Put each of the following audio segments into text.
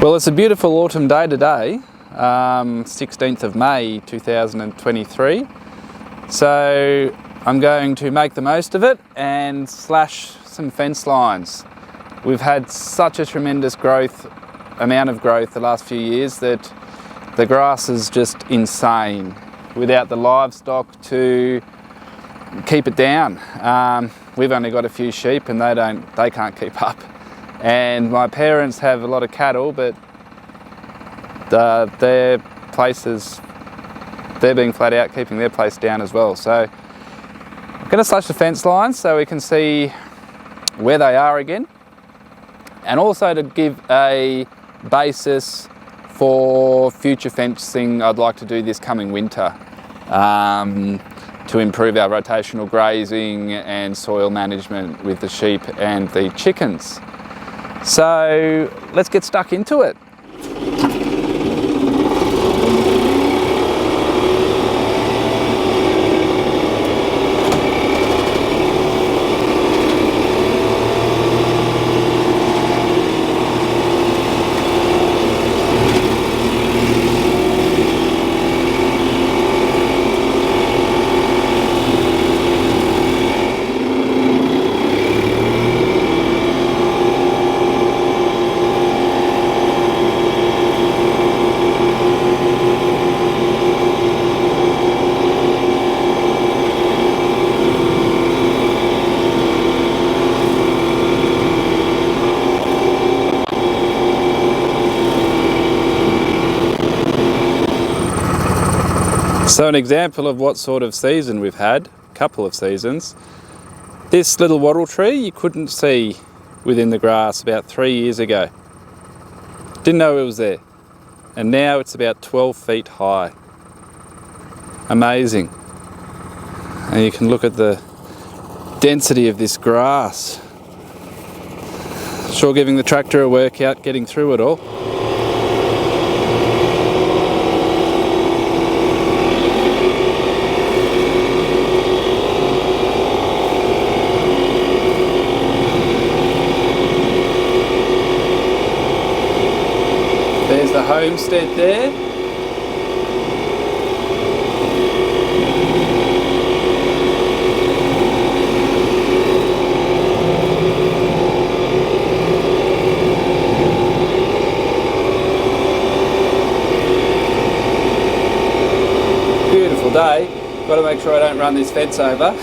Well, it's a beautiful autumn day today, 16th of May 2023. So I'm going to make the most of it and slash some fence lines. We've had such a tremendous amount of growth the last few years that the grass is just insane without the livestock to keep it down. We've only got a few sheep and they can't keep up. And my parents have a lot of cattle, but they're being flat out keeping their place down as well. So I'm going to slash the fence lines so we can see where they are again, and also to give a basis for future fencing I'd like to do this coming winter, to improve our rotational grazing and soil management with the sheep and the chickens. So let's get stuck into it. So an example of what sort of season we've had, a couple of seasons. This little wattle tree you couldn't see within the grass about 3 years ago. Didn't know it was there. And now it's about 12 feet high. Amazing. And you can look at the density of this grass. Sure giving the tractor a workout getting through it all. There's the homestead there. Beautiful day. Got to make sure I don't run this fence over.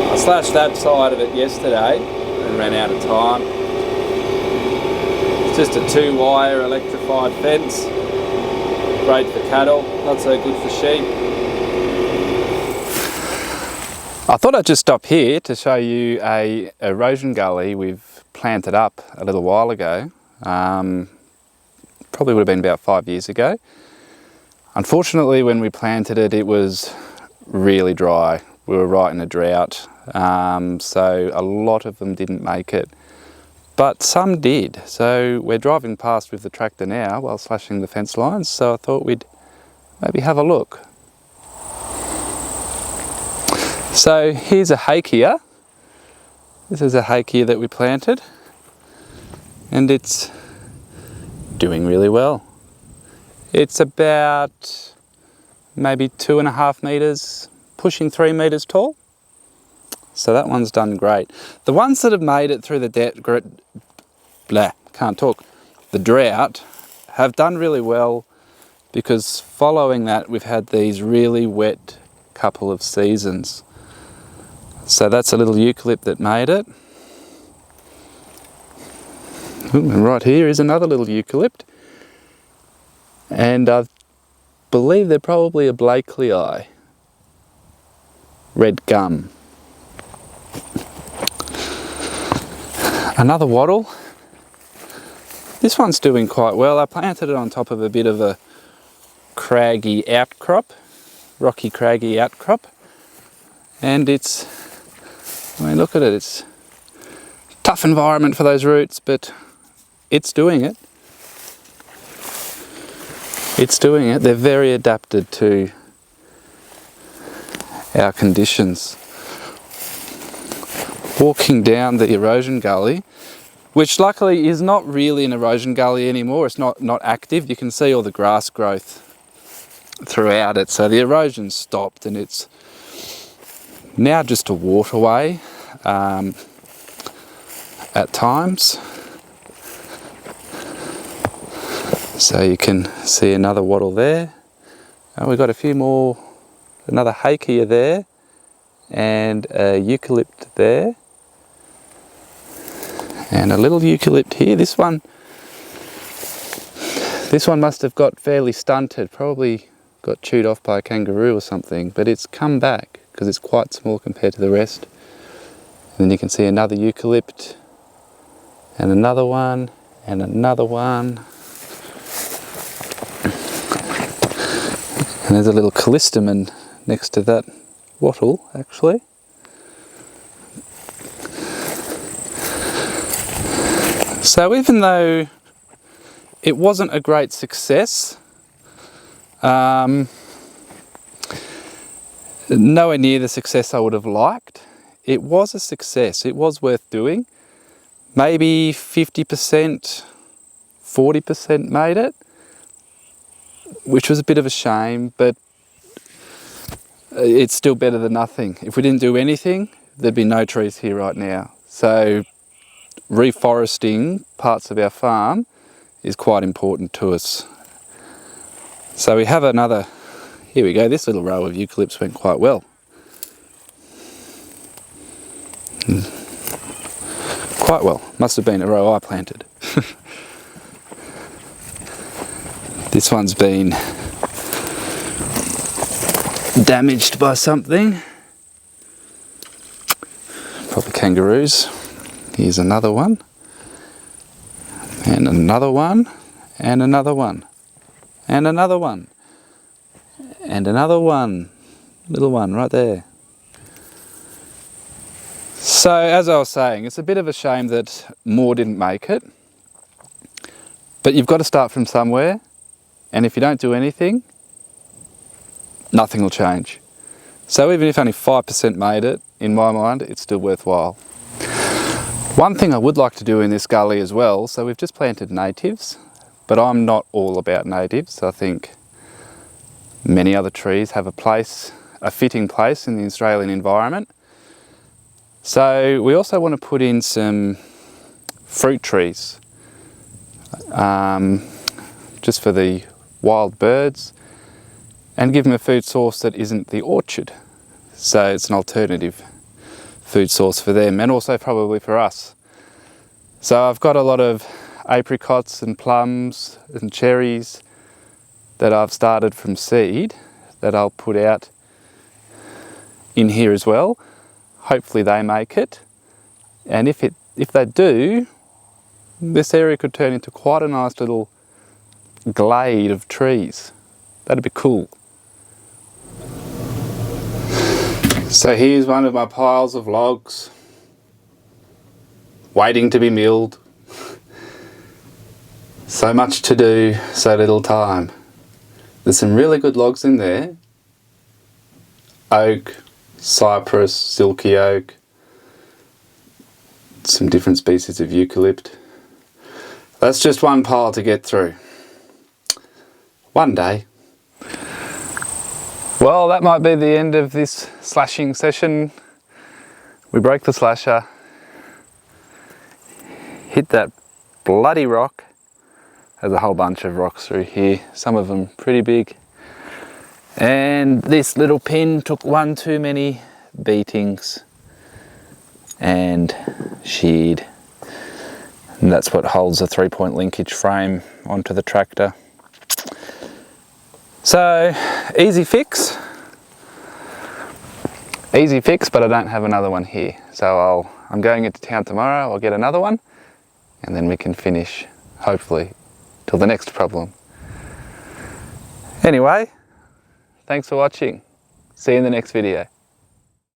I slashed that side of it yesterday and ran out of time. Just a 2-wire electrified fence, great for cattle, not so good for sheep. I thought I'd just stop here to show you a erosion gully we've planted up a little while ago. Probably would have been about 5 years ago. Unfortunately, when we planted it, it was really dry. We were right in a drought, so a lot of them didn't make it. But some did, so we're driving past with the tractor now while slashing the fence lines, so I thought we'd maybe have a look. So here's a hakea. This is a hakea that we planted, and it's doing really well. It's about maybe 2.5 metres, pushing 3 metres tall. So that one's done great. The ones that have made it through the drought have done really well, because following that we've had these really wet couple of seasons. So that's a little eucalypt that made it. Ooh, and right here is another little eucalypt. And I believe they're probably a Blakeleyi red gum. Another wattle. This one's doing quite well. I planted it on top of a bit of a craggy outcrop, rocky craggy outcrop, and look at it, it's a tough environment for those roots, but it's doing it. It's doing it. They're very adapted to our conditions. Walking down the erosion gully, which luckily is not really an erosion gully anymore. It's not active. You can see all the grass growth throughout it, so the erosion's stopped and it's now just a waterway at times. So you can see another wattle there. And we've got a few more, another hakea there and a eucalypt there. And a little eucalypt here. This one must have got fairly stunted, probably got chewed off by a kangaroo or something, but it's come back because it's quite small compared to the rest. And then you can see another eucalypt and another one and another one. And there's a little callistemon next to that wattle, actually. So even though it wasn't a great success, nowhere near the success I would have liked, it was a success. It was worth doing. Maybe 50%, 40% made it, which was a bit of a shame, but it's still better than nothing. If we didn't do anything, there'd be no trees here right now. So reforesting parts of our farm is quite important to us. So we have another, here we go, this little row of eucalypts went quite well. Quite well, must have been a row I planted. This one's been damaged by something, probably kangaroos. Here's another one, and another one, and another one, and another one, and another one, little one right there. So as I was saying, it's a bit of a shame that more didn't make it, but you've got to start from somewhere, and if you don't do anything, nothing will change. So even if only 5% made it, in my mind, it's still worthwhile. One thing I would like to do in this gully as well, so we've just planted natives, but I'm not all about natives. I think many other trees have a place, a fitting place in the Australian environment. So we also want to put in some fruit trees, just for the wild birds, and give them a food source that isn't the orchard. So it's an alternative food source for them, and also probably for us. So I've got a lot of apricots and plums and cherries that I've started from seed that I'll put out in here as well. Hopefully they make it, and if they do, this area could turn into quite a nice little glade of trees. That'd be cool. So here's one of my piles of logs waiting to be milled. So much to do, so little time. There's some really good logs in there. Oak, cypress, silky oak, some different species of eucalypt. That's just one pile to get through. One day. Well, that might be the end of this slashing session. We broke the slasher, hit that bloody rock. There's a whole bunch of rocks through here, some of them pretty big. And this little pin took one too many beatings and sheared. And that's what holds a 3-point linkage frame onto the tractor. So, easy fix, but I don't have another one here. So I'm going into town tomorrow, I'll get another one, and then we can finish, hopefully, till the next problem. Anyway, thanks for watching. See you in the next video.